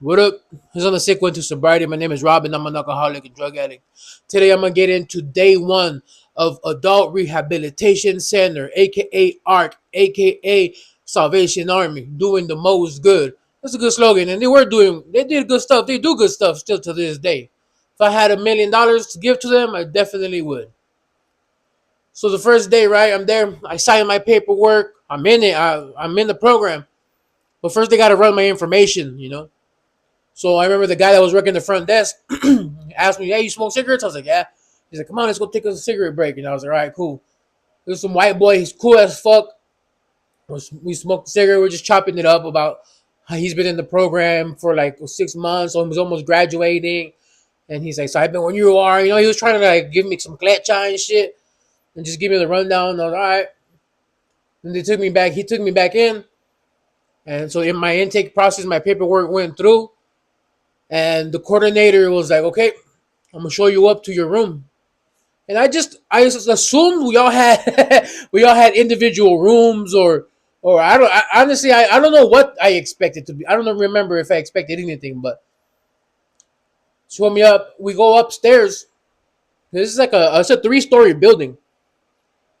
What up? He's on the sick one to sobriety. My name is Robin. I'm an alcoholic and drug addict. Today I'm gonna get into day one of Adult Rehabilitation Center, aka ARC, aka Salvation Army, doing the most good. That's a good slogan, and they did good stuff. They do good stuff still to this day. If I had $1 million to give to them, I definitely would. So the first day, right? I'm there. I sign my paperwork. I'm in it. I'm in the program. But first, they got to run my information. So I remember the guy that was working the front desk asked me, "Hey, you smoke cigarettes?" I was like, "Yeah." He's like, "Come on, let's go take a cigarette break." And I was like, "All right, cool." There's some white boy. He's cool as fuck. We smoked a cigarette. We're just chopping it up about how he's been in the program for like 6 months. So he was almost graduating. And he's like, "So I've been when you are." He was trying to like give me some clecha and shit and just give me the rundown. I was like, all right. Then they took me back. He took me back in. And so in my intake process, my paperwork went through. And the coordinator was like, "Okay, I'm gonna show you up to your room." And I just assumed we all had we all had individual rooms or honestly I don't know what I expected to be. I don't remember if I expected anything, but show me up. We go upstairs. This is like it's a 3-story building.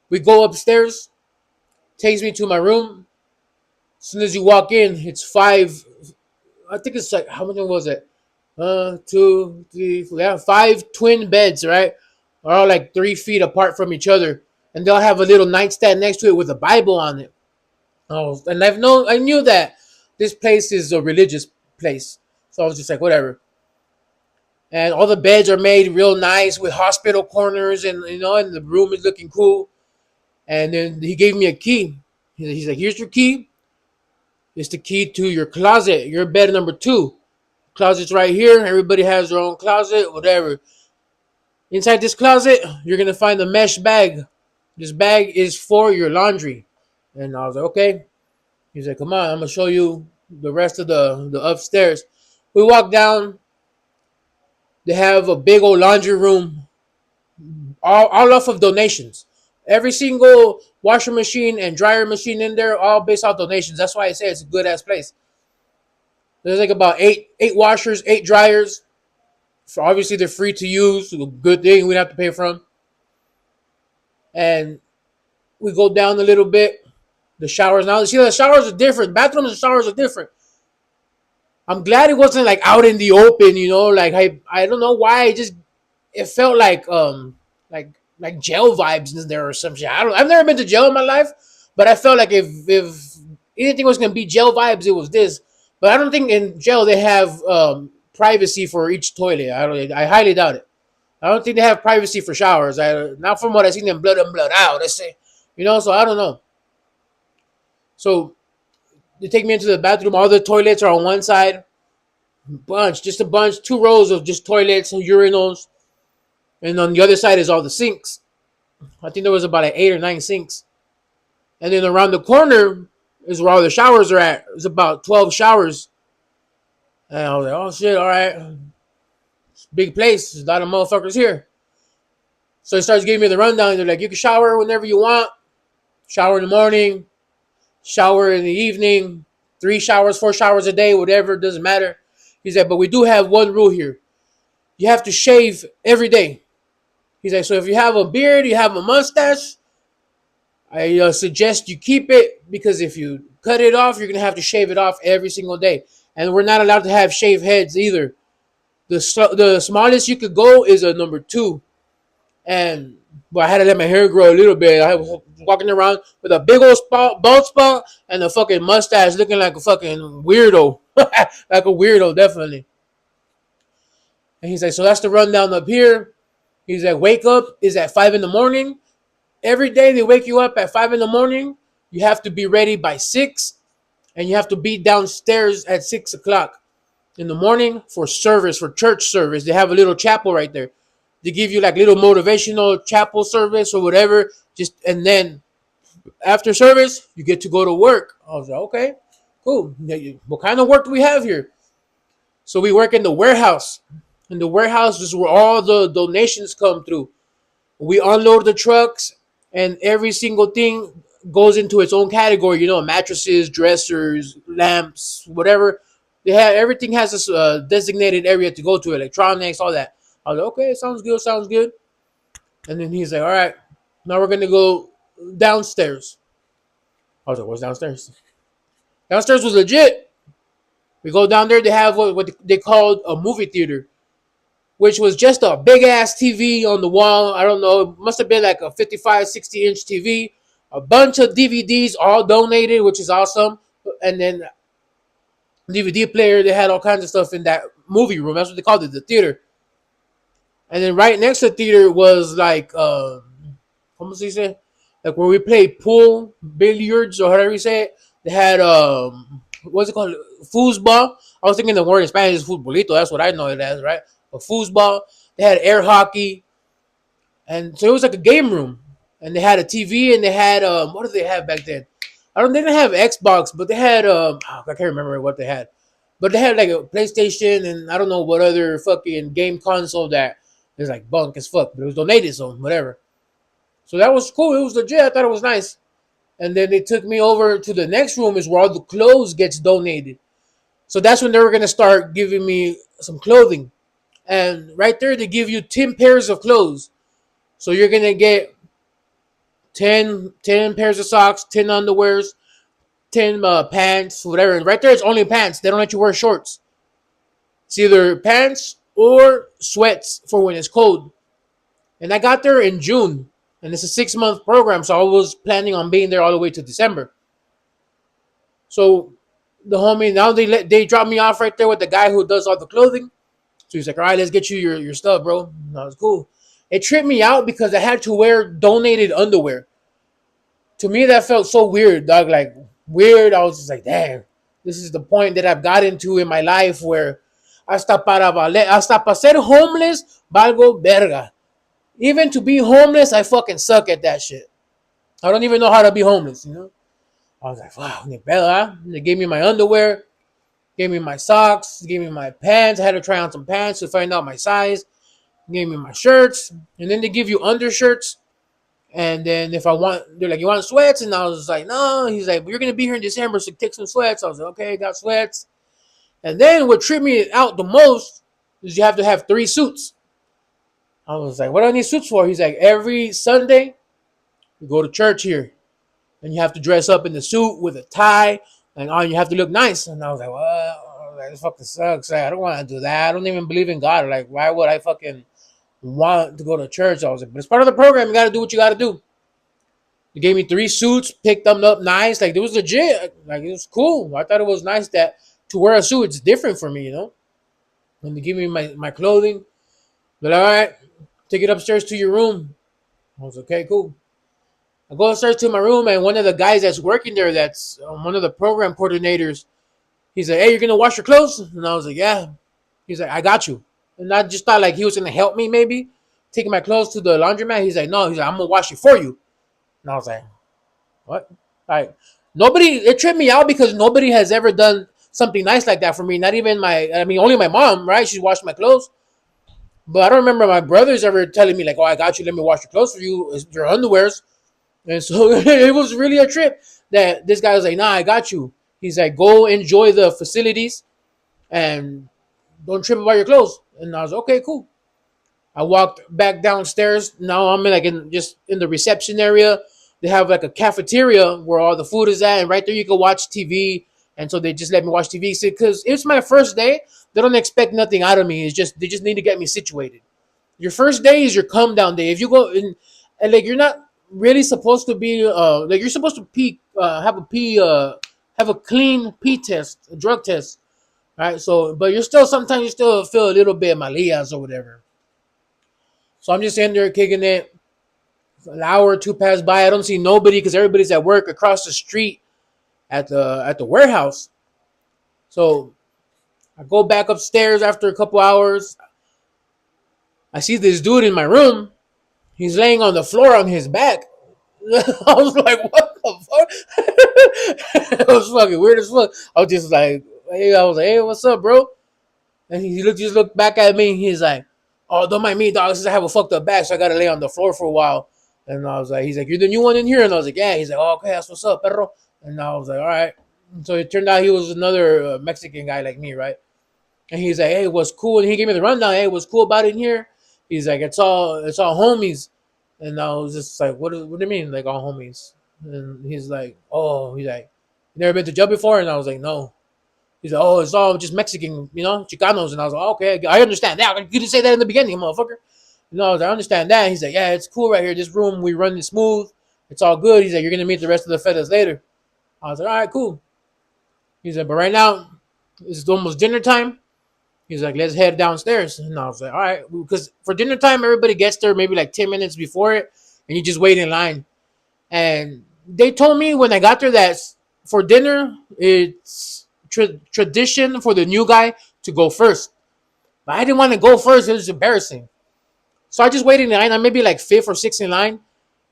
We go upstairs, takes me to my room. As soon as you walk in, it's five. I think it's like how many was it? Two, three, four, yeah, 5 twin beds, right? Are all like 3 feet apart from each other, and they'll have a little nightstand next to it with a Bible on it. Oh, and I knew that this place is a religious place, so I was just like, whatever. And all the beds are made real nice with hospital corners, and and the room is looking cool. And then he gave me a key. He's like, "Here's your key. It's the key to your closet, your bed number 2. Closet's right here. Everybody has their own closet, whatever. Inside this closet, you're gonna find a mesh bag. This bag is for your laundry." And I was like, okay. He's like, "Come on, I'm gonna show you the rest of the upstairs." We walk down. They have a big old laundry room, all off of donations. Every single washer machine and dryer machine in there, all based off donations. That's why I say it's a good ass place. There's like about eight washers, 8 dryers. So obviously they're free to use. A good thing we don't have to pay for them. And we go down a little bit. The showers now. See, the showers are different. Bathrooms and showers are different. I'm glad it wasn't like out in the open. Like I don't know why. It felt like jail vibes in there or some shit. I've never been to jail in my life, but I felt like if anything was gonna be jail vibes, it was this. But I don't think in jail they have privacy for each toilet. I highly doubt it. I don't think they have privacy for showers. Not from what I've seen them blood in blood out. I say, so I don't know. So they take me into the bathroom. All the toilets are on one side, just a bunch, 2 rows of just toilets, urinals, and on the other side is all the sinks. I think there was about like 8 or 9 sinks, and then around the corner is where all the showers are at. It's about 12 showers, and I was like, "Oh shit, all right, big place. There's a lot of motherfuckers here." So he starts giving me the rundown. They're like, "You can shower whenever you want. Shower in the morning, shower in the evening, 3 showers, 4 showers a day, whatever, doesn't matter." He's like, "But we do have one rule here. You have to shave every day." He's like, "So if you have a beard, you have a mustache, I suggest you keep it because if you cut it off, you're going to have to shave it off every single day. And we're not allowed to have shaved heads either. The smallest you could go is a number 2. And I had to let my hair grow a little bit. I was walking around with a big old bald spot and a fucking mustache looking like a fucking weirdo. Like a weirdo, definitely. And he's like, "So that's the rundown up here." He's like, "Wake up is at 5 in the morning. Every day they wake you up at 5 in the morning. You have to be ready by 6, and you have to be downstairs at 6 o'clock in the morning for service, for church service. They have a little chapel right there. They give you like little motivational chapel service or whatever. And then after service, you get to go to work." I was like, "Okay, cool. What kind of work do we have here?" So we work in the warehouse. In the warehouse is where all the donations come through. We unload the trucks, and every single thing goes into its own category. Mattresses, dressers, lamps, whatever. They have everything has a designated area to go to, electronics, all that. I was like, okay, sounds good, sounds good. And then he's like, all right, now we're gonna go downstairs. I was like, what's downstairs? Downstairs was legit. We go down there. They have what they called a movie theater, which was just a big ass TV on the wall. I don't know. It must have been like a 55, 60-inch TV. A bunch of DVDs, all donated, which is awesome. And then DVD player. They had all kinds of stuff in that movie room. That's what they called it, the theater. And then right next to the theater was like, how se dice? Like where we played pool, billiards, or however you say it. They had what's it called? Foosball. I was thinking the word in Spanish is futbolito. That's what I know it as, right? A foosball. They had air hockey, and so it was like a game room. And they had a TV, and they had what did they have back then? I don't. They didn't have Xbox, but they had I can't remember what they had. But they had like a PlayStation, and I don't know what other fucking game console that is like bunk as fuck. But it was donated, so whatever. So that was cool. It was legit. I thought it was nice. And then they took me over to the next room is where all the clothes gets donated. So that's when they were gonna start giving me some clothing. And right there they give you 10 pairs of clothes. So you're gonna get 10 pairs of socks, 10 underwears, 10 pants, whatever. And right there it's only pants. They don't let you wear shorts. It's either pants or sweats for when it's cold. And I got there in June. And it's a 6-month program, so I was planning on being there all the way to December. So the homie now they drop me off right there with the guy who does all the clothing. So he's like, all right, let's get you your stuff, bro. And that was cool. It tripped me out because I had to wear donated underwear. To me, that felt so weird, dog. Like weird. I was just like, damn, this is the point that I've gotten to in my life where hasta para ser homeless, valgo verga. Even to be homeless, I fucking suck at that shit. I don't even know how to be homeless, you know? I was like, wow, ni pedo, huh? They gave me my underwear, gave me my socks, gave me my pants. I had to try on some pants to find out my size. Gave me my shirts, and then they give you undershirts. And then if I want, they're like, you want sweats? And I was like, no. He's like, you're gonna be here in December, so take some sweats. I was like, okay, got sweats. And then what tripped me out the most is you have to have 3 suits. I was like, what do I need suits for? He's like, every Sunday, we go to church here. And you have to dress up in the suit with a tie, and all you have to look nice. And I was like, well, this fucking sucks. Like, I don't want to do that. I don't even believe in God. Like, why would I fucking want to go to church? I was like, but it's part of the program. You got to do what you got to do. They gave me 3 suits, picked them up nice. Like, it was legit. Like, it was cool. I thought it was nice that to wear a suit, it's different for me, you know? And they give me my clothing. But all right, take it upstairs to your room. I was like, okay, cool. I go upstairs to my room, and one of the guys that's working there, that's one of the program coordinators, he's like, hey, you're going to wash your clothes? And I was like, yeah. He's like, I got you. And I just thought like he was going to help me maybe, taking my clothes to the laundromat. He's like, no. He's like, I'm going to wash it for you. And I was like, what? Like, nobody, it tripped me out because nobody has ever done something nice like that for me. Not even only my mom, right? She washed my clothes. But I don't remember my brothers ever telling me like, oh, I got you. Let me wash your clothes for you. It's your underwears. And so it was really a trip that this guy was like, nah, I got you. He's like, go enjoy the facilities and don't trip about your clothes. And I was okay, cool. I walked back downstairs. Now I'm just in the reception area. They have like a cafeteria where all the food is at, and right there you can watch TV. And so they just let me watch TV because it's my first day. They don't expect nothing out of me. It's just they just need to get me situated. Your first day is your come down day. If you go in, and like you're not really supposed to be like you're supposed to pee have a clean pee test, a drug test. Right? So but you're still sometimes you still feel a little bit malias or whatever. So I'm just in there kicking it. An hour or two pass by. I don't see nobody because everybody's at work across the street at the warehouse. So I go back upstairs after a couple hours. I see this dude in my room. He's laying on the floor on his back. I was like, what the fuck? It was fucking weird as fuck. I was just like, hey, what's up, bro? And just looked back at me. He's like, oh, don't mind me, dog. Since I have a fucked up back, so I gotta lay on the floor for a while. And I was like, he's like, you're the new one in here? And I was like, yeah. He's like, oh, okay, that's what's up, perro. And I was like, all right. So it turned out he was another Mexican guy like me, right? And he's like, "Hey, what's cool?" And he gave me the rundown. "Hey, what's cool about it in here?" He's like, "It's all homies." And I was just like, what do you mean, like all homies?" And he's like, "Oh," he's like, "You never been to jail before?" And I was like, "No." He's like, "Oh, it's all just Mexican, Chicanos." And I was like, "Okay, I understand that. You didn't say that in the beginning, motherfucker." I understand that. He's like, "Yeah, it's cool right here. This room, we run it smooth. It's all good." He's like, "You're gonna meet the rest of the fellas later." I was like, "All right, cool." He's like, "But right now, it's almost dinner time." He's like, "Let's head downstairs." And I was like, "All right," because for dinner time, everybody gets there maybe like 10 minutes before it, and you just wait in line. And they told me when I got there that for dinner, it's tradition for the new guy to go first. But I didn't want to go first; it was embarrassing. So I just waited in line. I'm maybe like fifth or sixth in line,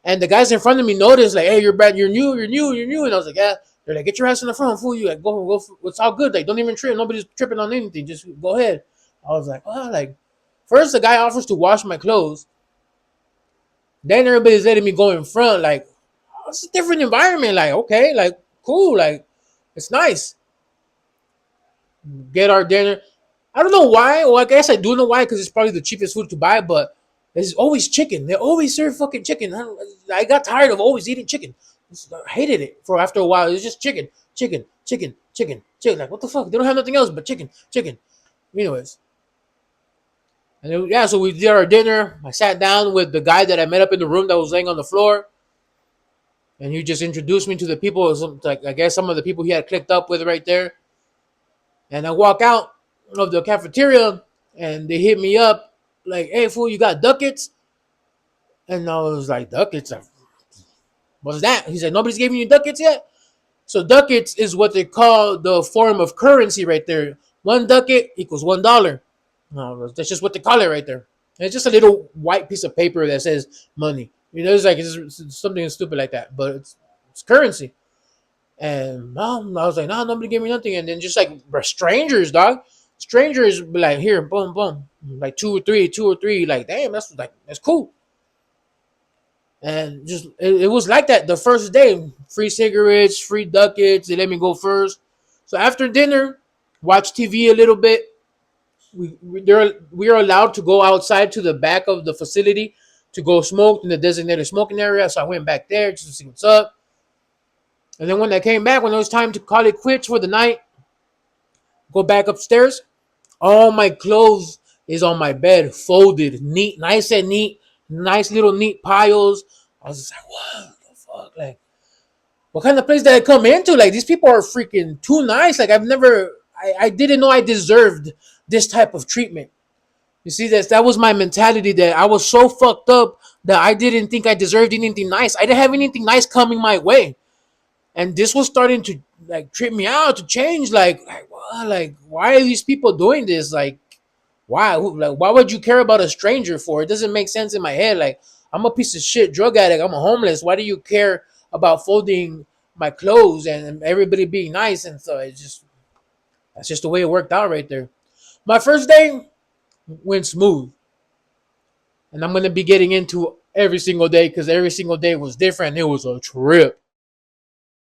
and the guys in front of me noticed like, "Hey, you're bad. You're new. You're new. You're new." And I was like, "Yeah." They're like, "Get your ass in the front, fool. You like go. It's all good. Like, don't even trip. Nobody's tripping on anything. Just go ahead." I was like, "Oh, like." First, the guy offers to wash my clothes. Then everybody's letting me go in front. Like, oh, it's a different environment. Like, okay, like cool. Like, it's nice. Get our dinner. I don't know why. Well, I guess I do know why because it's probably the cheapest food to buy. But there's always chicken. They always serve fucking chicken. I got tired of always eating chicken. I hated it for after a while. It was just chicken, chicken, chicken, chicken, chicken. Like what the fuck? They don't have nothing else but chicken, chicken. Anyways, and then, yeah, so we did our dinner. I sat down with the guy that I met up in the room that was laying on the floor, and he just introduced me to the people. Like I guess some of the people he had clicked up with right there. And I walk out of the cafeteria, and they hit me up like, "Hey, fool, you got ducats?" And I was like, "Ducats? What's that?" He said, "Nobody's giving you ducats yet." So ducats is what they call the form of currency right there. One ducat equals $1. No, that's just what they call it right there. And it's just a little white piece of paper that says money. It's like it's something stupid like that, but it's currency. And I was like, "No, nobody gave me nothing." And then just like strangers, dog, strangers be like, "Here, boom, boom," like two or three. Like, damn, that's cool. And just it was like that the first day. Free cigarettes, free ducats. They let me go first. So after dinner, watch TV a little bit. We are allowed to go outside to the back of the facility to go smoke in the designated smoking area. So I went back there just to see what's up. And then when I came back, when it was time to call it quits for the night, go back upstairs. All my clothes is on my bed, folded, neat, nice and neat, nice little neat piles. I was just like, what the fuck? Like, what kind of place did I come into? Like, these people are freaking too nice. Like, I didn't know I deserved this type of treatment. You see, that was my mentality that I was so fucked up that I didn't think I deserved anything nice. I didn't have anything nice coming my way. And this was starting to like trip me out to change. Like why are these people doing this? Like, why? Like, why would you care about a stranger for? It doesn't make sense in my head. Like, I'm a piece of shit drug addict. I'm a homeless. Why do you care about folding my clothes and everybody being nice? And so that's just the way it worked out right there. My first day went smooth, and I'm gonna be getting into every single day because every single day was different. It was a trip.